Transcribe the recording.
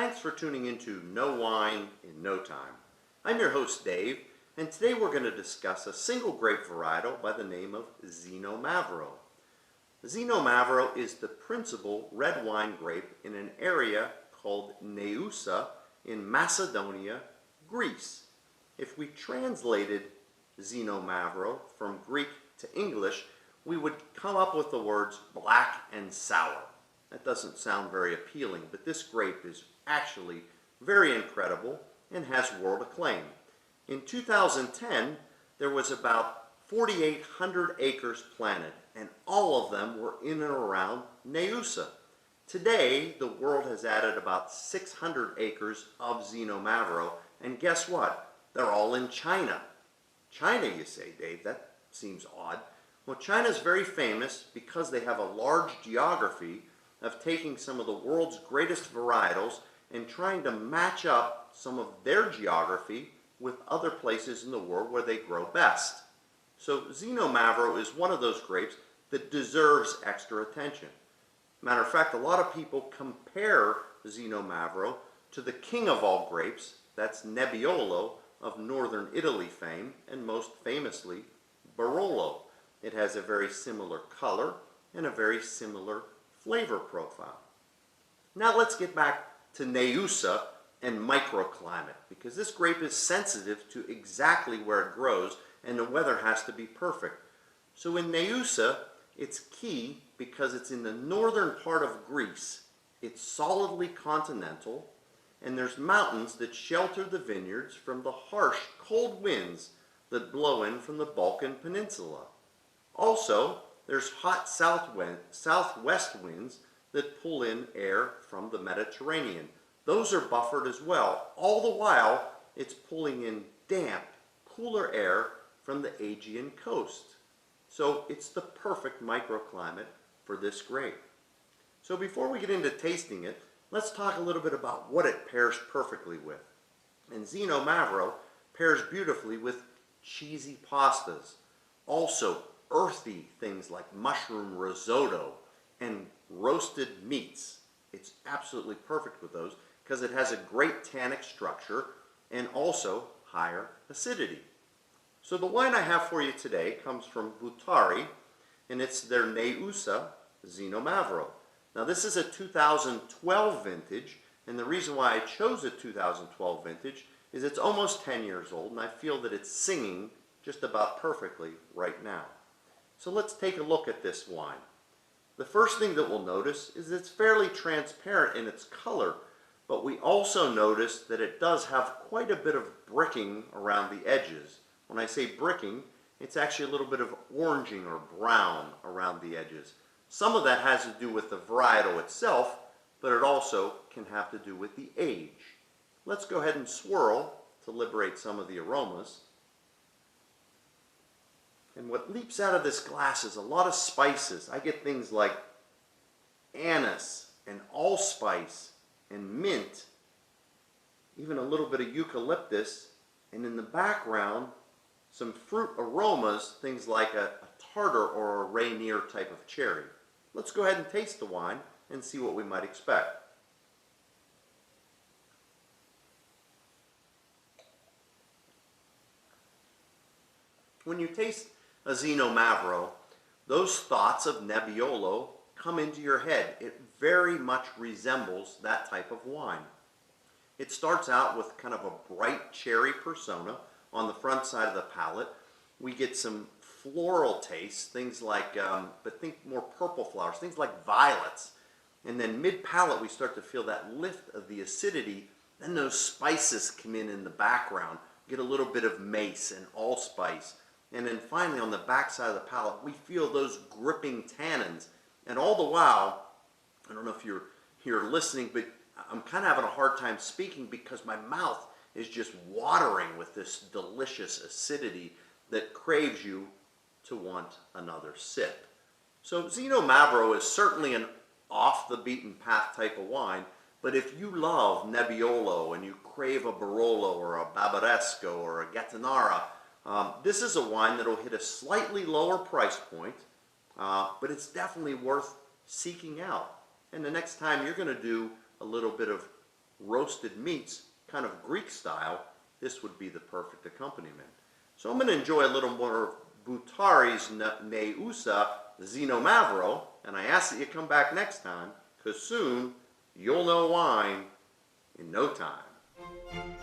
Thanks for tuning into Know Wine in No Time. I'm your host Dave, and today we're going to discuss a single grape varietal by the name of Xinomavro. Xinomavro is the principal red wine grape in an area called Naoussa in Macedonia, Greece. If we translated Xinomavro from Greek to English, we would come up with the words black and sour. That doesn't sound very appealing, but this grape is actually very incredible and has world acclaim. In 2010, there was about 4,800 acres planted, and all of them were in and around Naoussa. Today, the world has added about 600 acres of Xinomavro, and guess what? They're all in China. China, you say, Dave? That seems odd. Well, China is very famous because they have a large geography of taking some of the world's greatest varietals and trying to match up some of their geography with other places in the world where they grow best. So Xinomavro is one of those grapes that deserves extra attention. Matter of fact, a lot of people compare Xinomavro to the king of all grapes, that's Nebbiolo of northern Italy fame, and most famously Barolo. It has a very similar color and a very similar flavor profile. Now let's get back to Naoussa and microclimate, because this grape is sensitive to exactly where it grows and the weather has to be perfect. So in Naoussa, it's key because it's in the northern part of Greece. It's solidly continental, and there's mountains that shelter the vineyards from the harsh, cold winds that blow in from the Balkan Peninsula. Also, there's hot southwest winds that pull in air from the Mediterranean. Those are buffered as well. All the while, it's pulling in damp, cooler air from the Aegean coast. So it's the perfect microclimate for this grape. So before we get into tasting it, let's talk a little bit about what it pairs perfectly with. And Xinomavro pairs beautifully with cheesy pastas. Also, earthy things like mushroom risotto and roasted meats. It's absolutely perfect with those because it has a great tannic structure and also higher acidity. So the wine I have for you today comes from Butari, and it's their Naoussa Xinomavro. Now this is a 2012 vintage, and the reason why I chose a 2012 vintage is it's almost 10 years old, and I feel that it's singing just about perfectly right now. So let's take a look at this wine. The first thing that we'll notice is it's fairly transparent in its color, but we also notice that it does have quite a bit of bricking around the edges. When I say bricking, it's actually a little bit of oranging or brown around the edges. Some of that has to do with the varietal itself, but it also can have to do with the age. Let's go ahead and swirl to liberate some of the aromas. And what leaps out of this glass is a lot of spices. I get things like anise and allspice and mint, even a little bit of eucalyptus, and in the background, some fruit aromas, things like a tartar or a Rainier type of cherry. Let's go ahead and taste the wine and see what we might expect. When you taste a Xinomavro, those thoughts of Nebbiolo come into your head. It very much resembles that type of wine. It starts out with kind of a bright cherry persona on the front side of the palate. We get some floral tastes, things like, but think more purple flowers, things like violets. And then mid-palate we start to feel that lift of the acidity. Then those spices come in the background. Get a little bit of mace and allspice. And then finally on the back side of the palate, we feel those gripping tannins. And all the while, I don't know if you're listening, but I'm kind of having a hard time speaking because my mouth is just watering with this delicious acidity that craves you to want another sip. So Xinomavro is certainly an off the beaten path type of wine, but if you love Nebbiolo and you crave a Barolo or a Barbaresco or a Gattinara, this is a wine that will hit a slightly lower price point, but it's definitely worth seeking out. And the next time you're going to do a little bit of roasted meats, kind of Greek style, this would be the perfect accompaniment. So I'm going to enjoy a little more of Boutari's Naoussa Xinomavro, and I ask that you come back next time, because soon you'll know wine in no time.